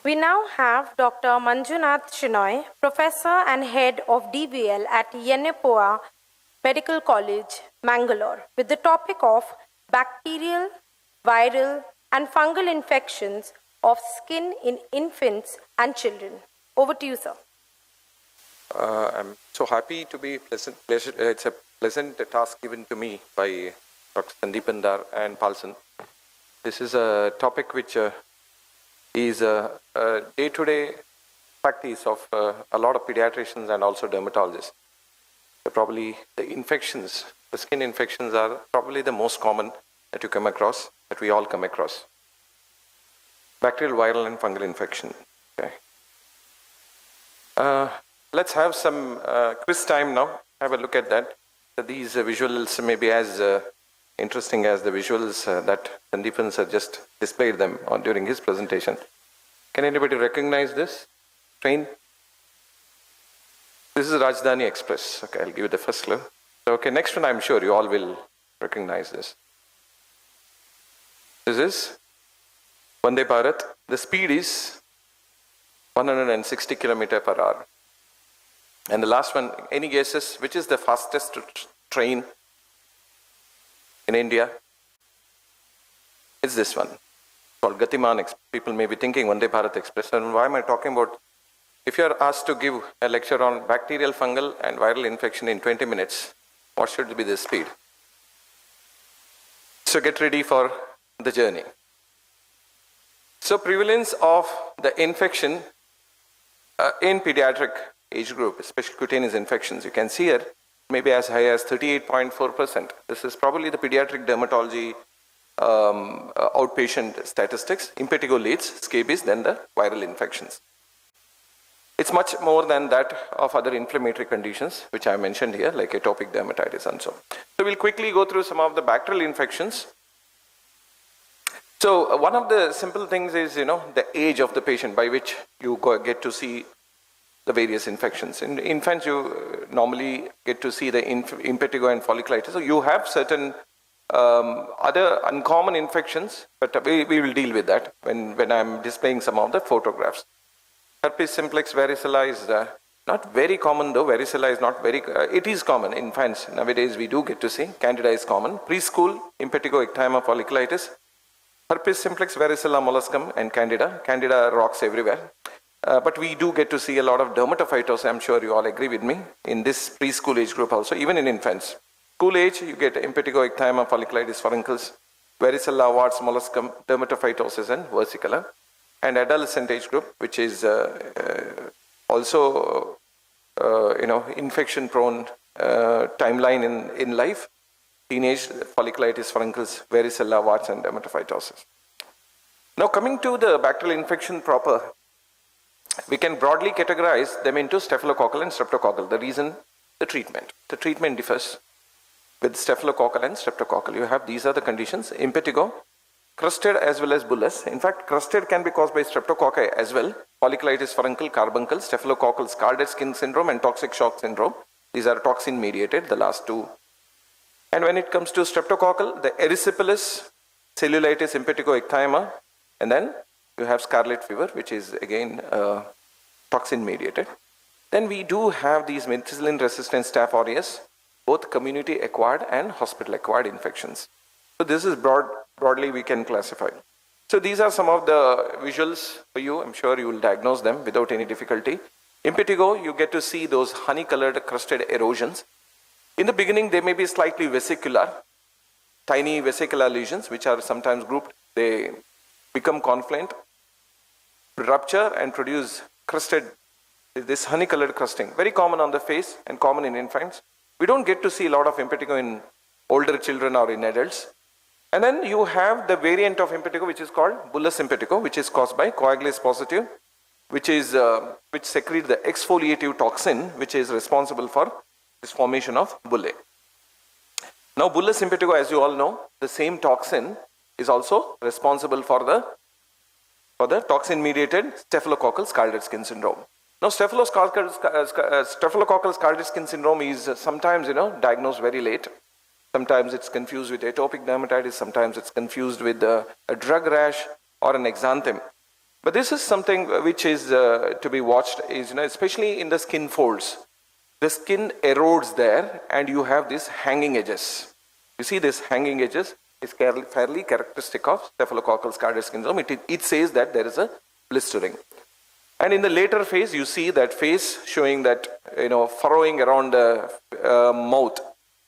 We now have Dr. Manjunath Shenoy, Professor and Head of DVL at Yenepoya Medical College, Mangalore, with the topic of bacterial, viral, and fungal infections of skin in infants and children. Over to you, sir. I'm so happy to be pleasant. It's a pleasant task given to me by Dr. Sandeep Andar and Palsan. This is a topic which is a day-to-day practice of a lot of pediatricians and also dermatologists. So probably the infections, the skin infections are probably the most common that you come across, that we all come across. Bacterial, viral, and fungal infection. Okay. Let's have some quiz time now. Have a look at that. These visuals may be as interesting as the visuals that Sandeepan sir just displayed them during his presentation. Can anybody recognize this train? This is Rajdhani Express. Okay, I'll give you the first clue. Okay, next one I'm sure you all will recognize this. This is Vande Bharat. The speed is 160 km per hour. And the last one, any guesses, which is the fastest train in India? It's this one, called Gatiman Express. People may be thinking Vande Bharat Express. And why am I talking about? If you are asked to give a lecture on bacterial, fungal, and viral infection in 20 minutes, what should be the speed? So get ready for the journey. So prevalence of the infection in pediatric age group, especially cutaneous infections, you can see here, maybe as high as 38.4%. This is probably the pediatric dermatology outpatient statistics. Impetigo leads, scabies, then the viral infections. It's much more than that of other inflammatory conditions, which I mentioned here, like atopic dermatitis and so on. So we'll quickly go through some of the bacterial infections. So one of the simple things is, the age of the patient by which you get to see the various infections. In infants, you normally get to see the impetigo and folliculitis. So you have certain other uncommon infections, but we will deal with that when I'm displaying some of the photographs. Herpes simplex varicella is not very common though. Varicella is not very, it is common in infants. Nowadays we do get to see. Candida is common. Preschool, impetigo, ecthyma, folliculitis. Herpes simplex varicella molluscum and Candida. Candida rocks everywhere. But we do get to see a lot of dermatophytosis, I'm sure you all agree with me, in this preschool age group also, even in infants. School age, you get impetigo, ecthyma, folliculitis, furuncles, varicella, warts, molluscum, dermatophytosis, and versicolor. And adolescent age group, which is also, infection-prone timeline in life. Teenage, folliculitis, furuncles, varicella, warts, and dermatophytosis. Now coming to the bacterial infection proper, we can broadly categorize them into staphylococcal and streptococcal. The reason, the treatment. The treatment differs with staphylococcal and streptococcal. You have, these are the conditions, impetigo, crusted as well as bullous. In fact, crusted can be caused by streptococci as well. Folliculitis, furuncle, carbuncle, staphylococcal, scalded skin syndrome, and toxic shock syndrome. These are toxin mediated, the last two. And when it comes to streptococcal, the erysipelas, cellulitis, impetigo, ecthyma, and then you have scarlet fever, which is again toxin mediated. Then we do have these methicillin resistant Staph aureus, both community acquired and hospital acquired infections. So this is broadly we can classify. So these are some of the visuals for you. I'm sure you will diagnose them without any difficulty. Impetigo, you get to see those honey colored crusted erosions. In the beginning, they may be slightly vesicular, tiny vesicular lesions, which are sometimes grouped. They become confluent, rupture, and produce crusted, this honey-colored crusting. Very common on the face and common in infants. We don't get to see a lot of impetigo in older children or in adults. And then you have the variant of impetigo, which is called bullous impetigo, which is caused by coagulase positive, which secrete the exfoliative toxin, which is responsible for this formation of bullae. Now, bullous impetigo, as you all know, the same toxin is also responsible for the toxin-mediated staphylococcal scalded skin syndrome. Now, staphylococcal scalded skin syndrome is sometimes, diagnosed very late. Sometimes it's confused with atopic dermatitis. Sometimes it's confused with a drug rash or an exanthem. But this is something which is to be watched, is, especially in the skin folds. The skin erodes there and you have these hanging edges. You see this hanging edges is fairly characteristic of staphylococcal scarlet skin syndrome. It says that there is a blistering. And in the later phase, you see that face showing that, furrowing around the mouth.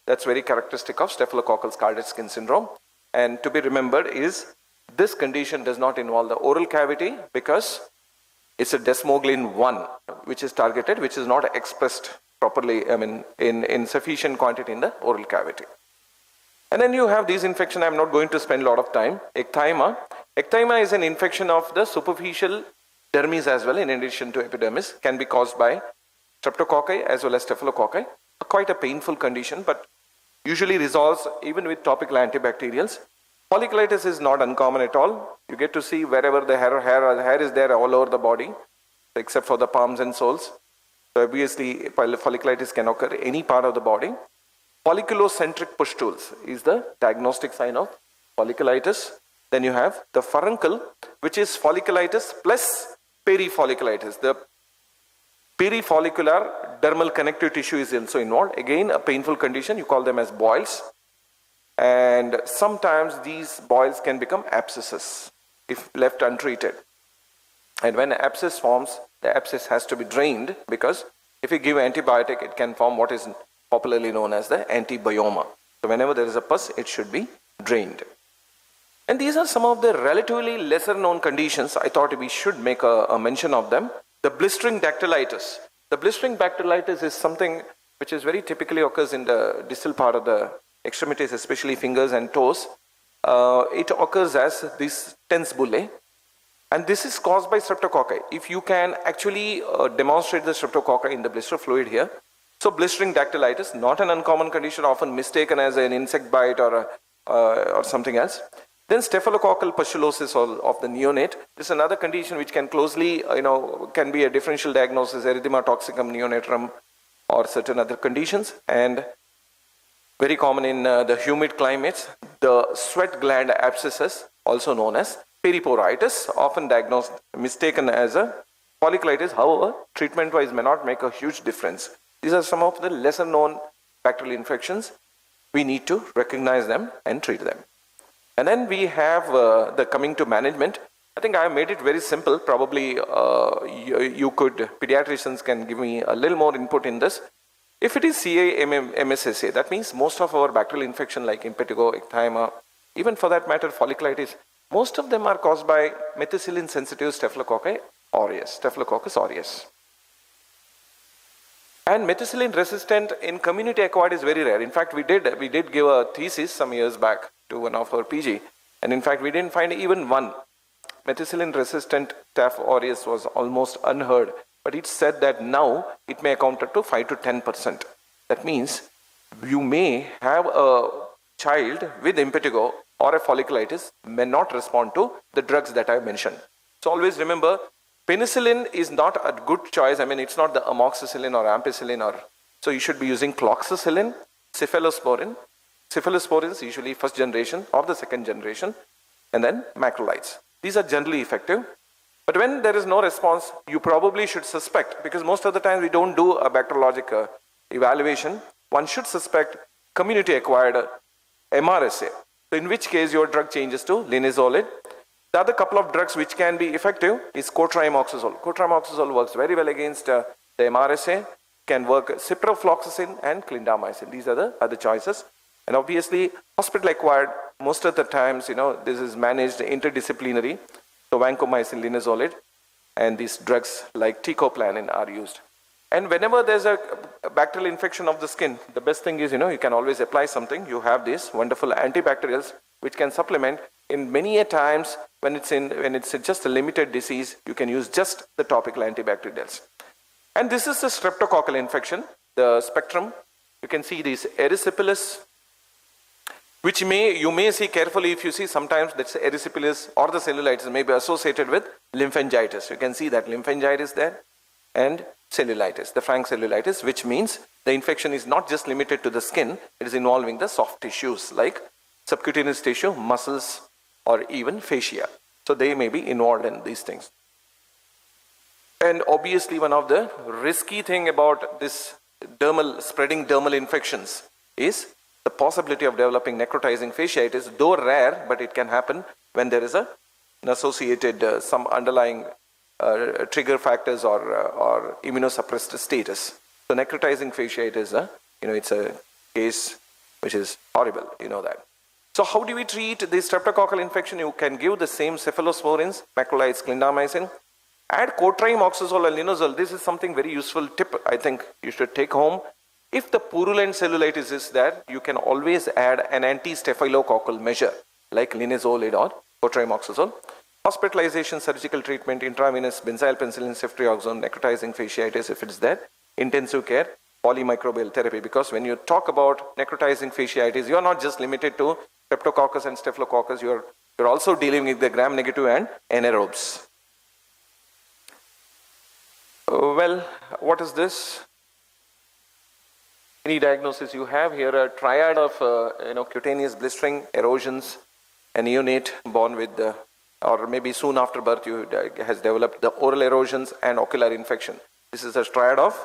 That's very characteristic of staphylococcal scarlet skin syndrome. And to be remembered is this condition does not involve the oral cavity because it's a desmoglin 1 which is targeted, which is not expressed properly, in sufficient quantity in the oral cavity. And then you have these infection. I'm not going to spend a lot of time. Ecthyma. Ecthyma is an infection of the superficial dermis as well, in addition to epidermis, can be caused by streptococci as well as staphylococci. Quite a painful condition, but usually resolves even with topical antibacterials. Folliculitis is not uncommon at all. You get to see wherever the hair is there all over the body, except for the palms and soles. So obviously, folliculitis can occur any part of the body. Folliculocentric pustules is the diagnostic sign of folliculitis. Then you have the furuncle, which is folliculitis plus perifolliculitis. The perifollicular dermal connective tissue is also involved. Again, a painful condition. You call them as boils. And sometimes these boils can become abscesses if left untreated. And when an abscess forms, the abscess has to be drained, because if you give antibiotic, it can form what is popularly known as the antibioma. So whenever there is a pus, it should be drained. And these are some of the relatively lesser known conditions. I thought we should make a mention of them. The blistering dactylitis. The blistering dactylitis is something which is very typically occurs in the distal part of the extremities, especially fingers and toes. It occurs as this tense bullae. And this is caused by streptococci. If you can actually demonstrate the streptococci in the blister fluid here. So blistering dactylitis, not an uncommon condition, often mistaken as an insect bite or something else. Then staphylococcal pustulosis of the neonate. This is another condition which can closely, can be a differential diagnosis, erythema toxicum neonatum or certain other conditions. And very common in the humid climates, the sweat gland abscesses, also known as periporitis, often diagnosed, mistaken as a folliculitis. However, treatment-wise may not make a huge difference. These are some of the lesser known bacterial infections. We need to recognize them and treat them. And then we have the coming to management. I think I have made it very simple. Probably pediatricians can give me a little more input in this. If it is CA-MSSA, that means most of our bacterial infection like impetigo, ecthyma, even for that matter folliculitis, most of them are caused by methicillin sensitive Staphylococcus aureus. And methicillin resistant in community acquired is very rare. In fact, we did give a thesis some years back to one of our PG, and in fact we didn't find even one. Methicillin resistant Staph aureus was almost unheard, but it said that now it may account to 5 to 10%. That means you may have a child with impetigo or a folliculitis may not respond to the drugs that I mentioned. So always remember, penicillin is not a good choice. I mean, it's not the amoxicillin or ampicillin, so you should be using cloxacillin, cephalosporin. Cephalosporin is usually first generation or the second generation, and then macrolides. These are generally effective. But when there is no response, you probably should suspect, because most of the time we don't do a bacteriologic evaluation. One should suspect community acquired MRSA. So in which case your drug changes to linezolid. The other couple of drugs which can be effective is cotrimoxazole. Cotrimoxazole works very well against the MRSA, can work ciprofloxacin and clindamycin. These are the other choices. And obviously, hospital acquired, most of the times, this is managed interdisciplinary. So vancomycin, linezolid, and these drugs like teicoplanin are used. And whenever there's a bacterial infection of the skin, the best thing is, you can always apply something. You have these wonderful antibacterials which can supplement. In many a times when it's just a limited disease, you can use just the topical antibacterials. And this is the streptococcal infection, the spectrum. You can see these erysipelas, which you may see carefully. If you see sometimes that's erysipelas or the cellulitis may be associated with lymphangitis. You can see that lymphangitis there and cellulitis, the frank cellulitis, which means the infection is not just limited to the skin, it is involving the soft tissues like subcutaneous tissue, muscles, or even fascia. So they may be involved in these things. And obviously one of the risky thing about this spreading dermal infections is the possibility of developing necrotizing fasciitis, though rare, but it can happen when there is an associated some underlying trigger factors or immunosuppressed status. So necrotizing fasciitis, it's a case which is horrible, you know that. So how do we treat this streptococcal infection? You can give the same cephalosporins, macrolides, clindamycin, add cotrimoxazole and linezolid. This is something very useful tip I think you should take home. If the purulent cellulitis is there, you can always add an anti-staphylococcal measure like linezolid or cotrimoxazole. Hospitalization, surgical treatment, intravenous benzyl penicillin, ceftriaxone, necrotizing fasciitis if it's there, intensive care, polymicrobial therapy. Because when you talk about necrotizing fasciitis, you are not just limited to Streptococcus and Staphylococcus, you're also dealing with the gram-negative and anaerobes. Well, what is this? Any diagnosis you have here? A triad of cutaneous blistering, erosions, a neonate born with or maybe soon after birth has developed the oral erosions and ocular infection. This is a triad of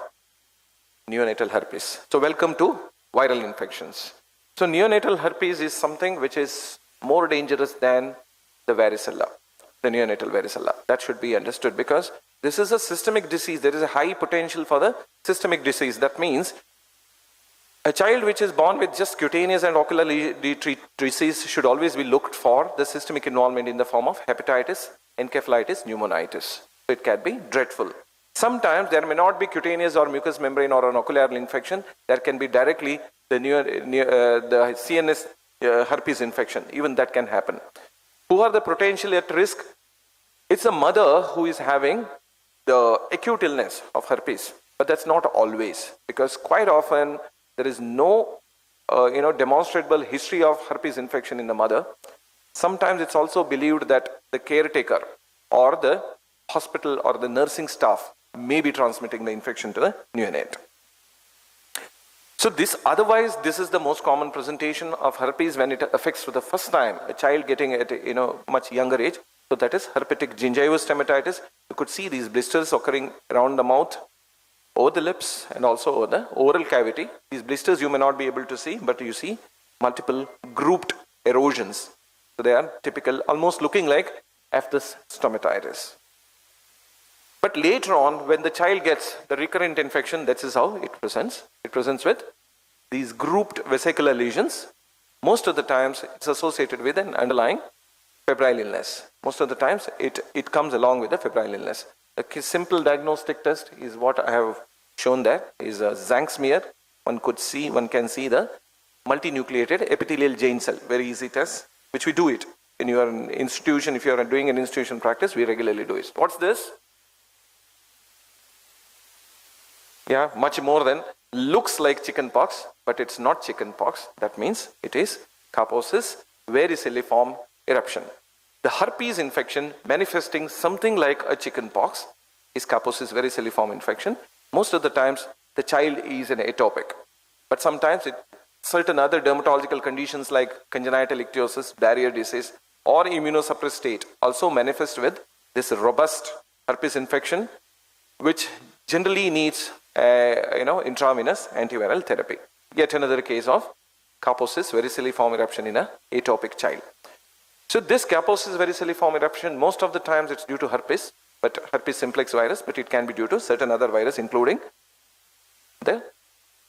neonatal herpes. So welcome to viral infections. So neonatal herpes is something which is more dangerous than the varicella, the neonatal varicella. That should be understood because this is a systemic disease. There is a high potential for the systemic disease. That means a child which is born with just cutaneous and ocular disease should always be looked for the systemic involvement in the form of hepatitis, encephalitis, pneumonitis. So it can be dreadful. Sometimes there may not be cutaneous or mucous membrane or an ocular infection. There can be directly the CNS herpes infection. Even that can happen. Who are the potentially at risk? It's a mother who is having the acute illness of herpes. But that's not always, because quite often there is no demonstrable history of herpes infection in the mother. Sometimes it's also believed that the caretaker or the hospital or the nursing staff may be transmitting the infection to the neonate. So this is the most common presentation of herpes when it affects for the first time a child getting at much younger age. So that is herpetic gingivous stomatitis. You could see these blisters occurring around the mouth, over the lips, and also over the oral cavity. These blisters you may not be able to see, but you see multiple grouped erosions. So they are typical, almost looking like aphthous stomatitis. But later on, when the child gets the recurrent infection, that is how it presents. It presents with these grouped vesicular lesions. Most of the times, it's associated with an underlying febrile illness. Most of the times, it comes along with a febrile illness. A simple diagnostic test is what I have shown there, is a Zank smear. One can see the multinucleated epithelial gene cell. Very easy test, which we do it. In your institution, if you are doing an institution practice, we regularly do it. What's this? Yeah, much more than looks like chickenpox, but it's not chickenpox. That means it is Kaposis varicilliform eruption. The herpes infection manifesting something like a chickenpox is Kaposis varicilliform infection. Most of the times, the child is an atopic, but sometimes certain other dermatological conditions like congenital ichthyosis, barrier disease, or immunosuppressed state also manifest with this robust herpes infection, which generally needs intravenous antiviral therapy. Yet another case of Kaposis varicilliform eruption in an atopic child. So this Kaposis varicilliform eruption, most of the times it's due to herpes, but herpes simplex virus, but it can be due to certain other virus, including the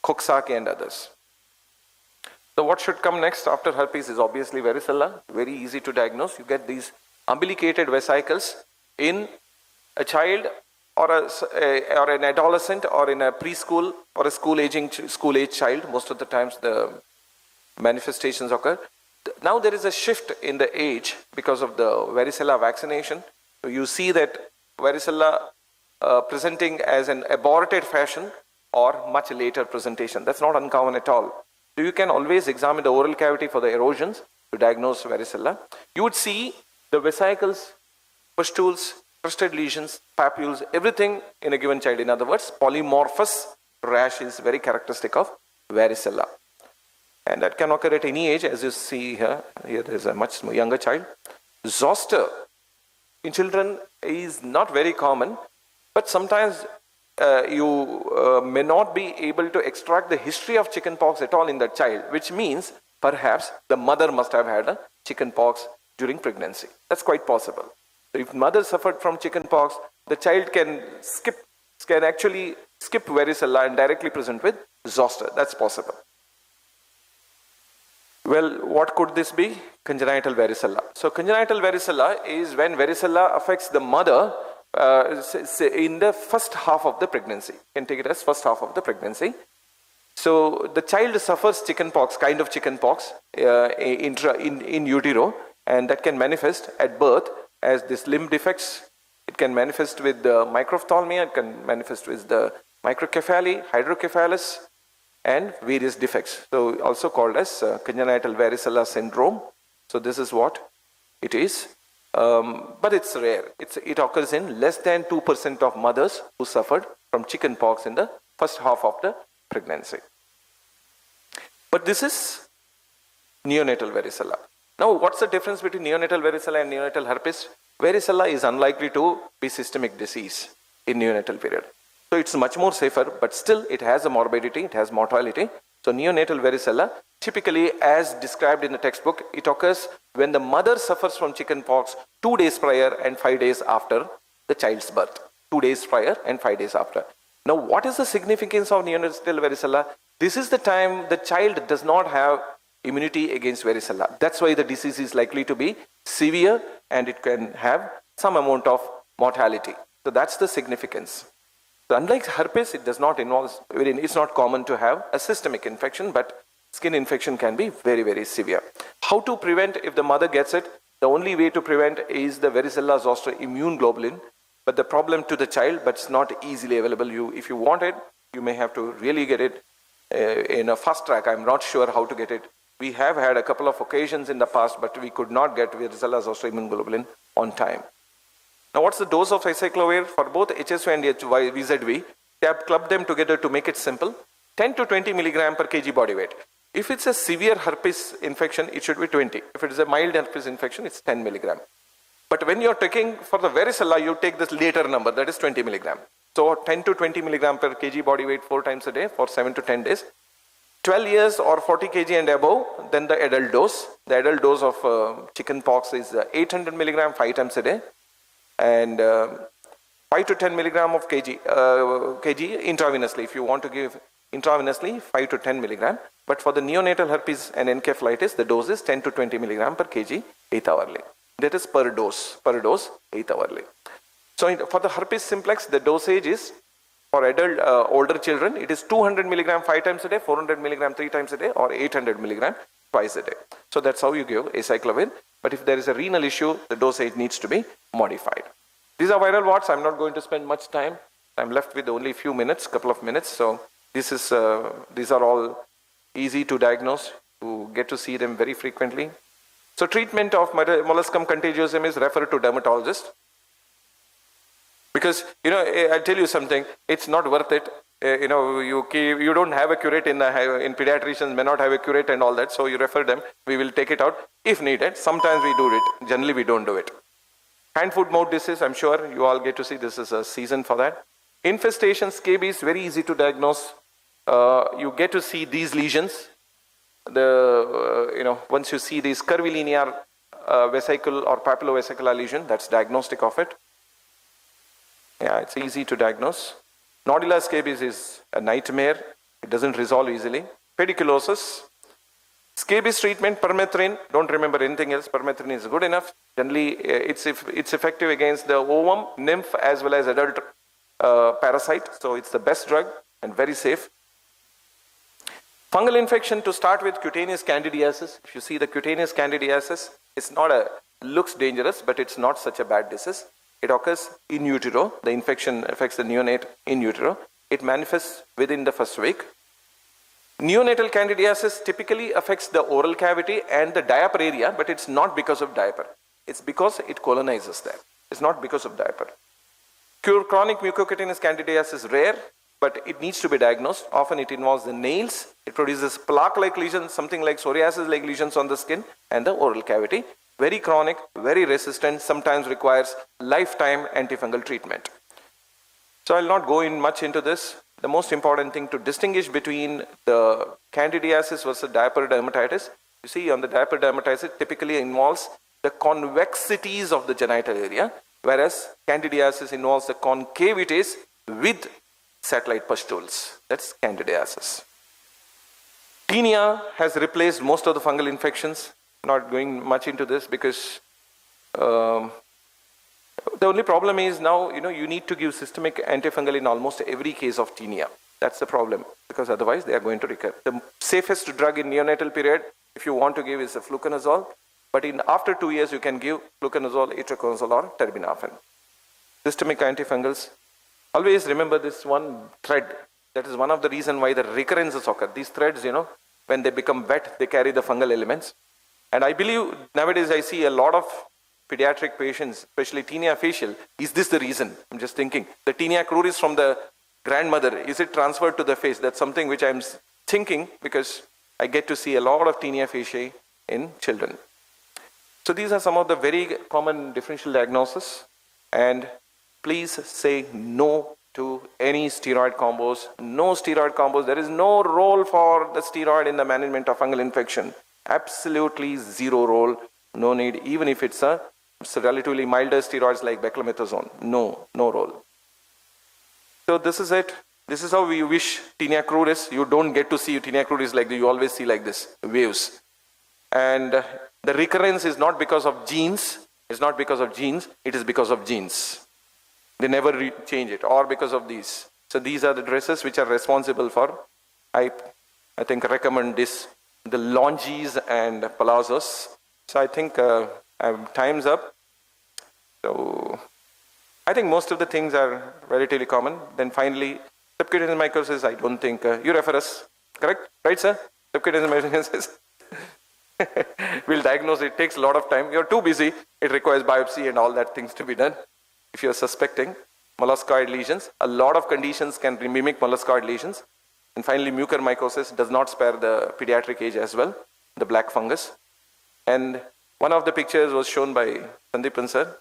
Coxsackie and others. So what should come next after herpes is obviously varicella. Very easy to diagnose. You get these umbilicated vesicles in a child or an adolescent or in a preschool or a school age child. Most of the times the manifestations occur. Now there is a shift in the age because of the varicella vaccination. So you see that varicella presenting as an aborted fashion or much later presentation. That's not uncommon at all. So you can always examine the oral cavity for the erosions to diagnose varicella. You would see the vesicles, pustules, crusted lesions, papules, everything in a given child. In other words, polymorphous rash is very characteristic of varicella. And that can occur at any age, as you see here. Here there is a much younger child. Zoster in children is not very common, But sometimes you may not be able to extract the history of chickenpox at all in that child, which means perhaps the mother must have had a chickenpox during pregnancy. That's quite possible. So if mother suffered from chickenpox, the child can actually skip varicella and directly present with zoster. That's possible. Well, what could this be? Congenital varicella. So congenital varicella is when varicella affects the mother in the first half of the pregnancy. You can take it as first half of the pregnancy. So the child suffers chickenpox, kind of chickenpox in utero, and that can manifest at birth as this limb defects. It can manifest with the microphthalmia, it can manifest with the microcephaly, hydrocephalus, and various defects. So also called as congenital varicella syndrome. So this is what it is. But it's rare. It occurs in less than 2% of mothers who suffered from chickenpox in the first half of the pregnancy. But this is neonatal varicella. Now, what's the difference between neonatal varicella and neonatal herpes? Varicella is unlikely to be systemic disease in neonatal period. So it's much more safer, but still it has a morbidity, it has mortality. So neonatal varicella, typically as described in the textbook, it occurs when the mother suffers from chickenpox 2 days prior and 5 days after the child's birth. 2 days prior and 5 days after. Now, what is the significance of neonatal varicella? This is the time the child does not have immunity against varicella. That's why the disease is likely to be severe and it can have some amount of mortality. So that's the significance. So unlike herpes, it does not involve, it's not common to have a systemic infection, but skin infection can be very, very severe. How to prevent if the mother gets it? The only way to prevent is the varicella zoster immune globulin, but the problem to the child, but it's not easily available. If you want it, you may have to really get it in a fast track. I'm not sure how to get it. We have had a couple of occasions in the past, but we could not get varicella zoster immune globulin on time. Now, what's the dose of acyclovir for both HSV and VZV? They have clubbed them together to make it simple. 10 to 20 milligram per kg body weight. If it's a severe herpes infection, it should be 20. If it is a mild herpes infection, it's 10 milligram. But when you're taking for the varicella, you take this later number, that is 20 milligram. So 10 to 20 milligram per kg body weight 4 times a day for 7 to 10 days. 12 years or 40 kg and above, then the adult dose. The adult dose of chickenpox is 800 milligram 5 times a day. And 5 to 10 milligram of kg intravenously. If you want to give intravenously, 5 to 10 milligram. But for the neonatal herpes and encephalitis, the dose is 10 to 20 milligram per kg 8 hourly. That is per dose 8 hourly. So for the herpes simplex, the dosage is for adult older children, it is 200 milligram 5 times a day, 400 milligram 3 times a day, or 800 milligram twice a day. So that's how you give acyclovir. But if there is a renal issue, the dosage needs to be modified. These are viral warts. I'm not going to spend much time. I'm left with only a few minutes, couple of minutes. So these are all easy to diagnose. You get to see them very frequently. So treatment of molluscum contagiosum is referred to dermatologist. Because, I tell you something, it's not worth it. You don't have a curate in pediatricians may not have a curate and all that. So you refer them. We will take it out if needed. Sometimes we do it. Generally, we don't do it. Hand, foot, mouth disease, I'm sure you all get to see this is a season for that. Infestations, scabies, very easy to diagnose. You get to see these lesions. Once you see these curvilinear vesicle or papillovesicular lesion, that's diagnostic of it. Yeah, it's easy to diagnose. Nodular scabies is a nightmare. It doesn't resolve easily. Pediculosis. Scabies treatment, permethrin. Don't remember anything else. Permethrin is good enough. Generally, it's effective against the ovum, nymph, as well as adult parasite. So it's the best drug and very safe. Fungal infection, to start with, cutaneous candidiasis. If you see the cutaneous candidiasis, it's looks dangerous, but it's not such a bad disease. It occurs in utero. The infection affects the neonate in utero. It manifests within the first week. Neonatal candidiasis typically affects the oral cavity and the diaper area, but it's not because of diaper. It's because it colonizes there. It's not because of diaper. Chronic mucocutaneous candidiasis is rare, but it needs to be diagnosed. Often it involves the nails. It produces plaque-like lesions, something like psoriasis-like lesions on the skin and the oral cavity. Very chronic, very resistant, sometimes requires lifetime antifungal treatment. So I'll not go in much into this. The most important thing to distinguish between the candidiasis versus diaper dermatitis, you see on the diaper dermatitis, it typically involves the convexities of the genital area, whereas candidiasis involves the concavities with satellite pustules. That's candidiasis. Tinea has replaced most of the fungal infections. Not going much into this because the only problem is now, you need to give systemic antifungal in almost every case of tinea. That's the problem, because otherwise they are going to recur. The safest drug in neonatal period, if you want to give, is a fluconazole. But after 2 years, you can give fluconazole, itraconazole, or terbinafine. Systemic antifungals. Always remember this one thread. That is one of the reasons why the recurrences occur. These threads, when they become wet, they carry the fungal elements. And I believe nowadays I see a lot of pediatric patients, especially tinea facial. Is this the reason? I'm just thinking. The tinea cruris from the grandmother, is it transferred to the face? That's something which I'm thinking because I get to see a lot of tinea faciae in children. So these are some of the very common differential diagnoses. And please say no to any steroid combos. No steroid combos. There is no role for the steroid in the management of fungal infection. Absolutely zero role. No need, even if it's a relatively milder steroids like beclomethasone. No role. So this is it. This is how we wish tinea cruris. You don't get to see tinea cruris like this. You always see like this, waves. And the recurrence is not because of genes. It's not because of genes. It is because of genes. They never change it, or because of these. So these are the dresses which are responsible for, I think, recommend this, the longis and palazzos. So I think time's up. So I think most of the things are relatively common. Then finally, subcutaneous mycosis, I don't think, you refer us, correct? Right, sir? Subcutaneous mycosis. We'll diagnose it. It takes a lot of time. You're too busy. It requires biopsy and all that things to be done. If you're suspecting molluscoid lesions, a lot of conditions can mimic molluscoid lesions. And finally, mucormycosis does not spare the pediatric age as well, the black fungus. And one of the pictures was shown by Sandeepan sir.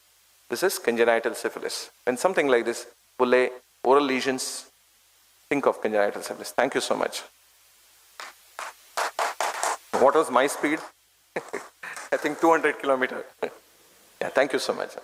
This is congenital syphilis. When something like this, bullae, oral lesions, think of congenital syphilis. Thank you so much. What was my speed? I think 200 kilometers. Yeah, thank you so much.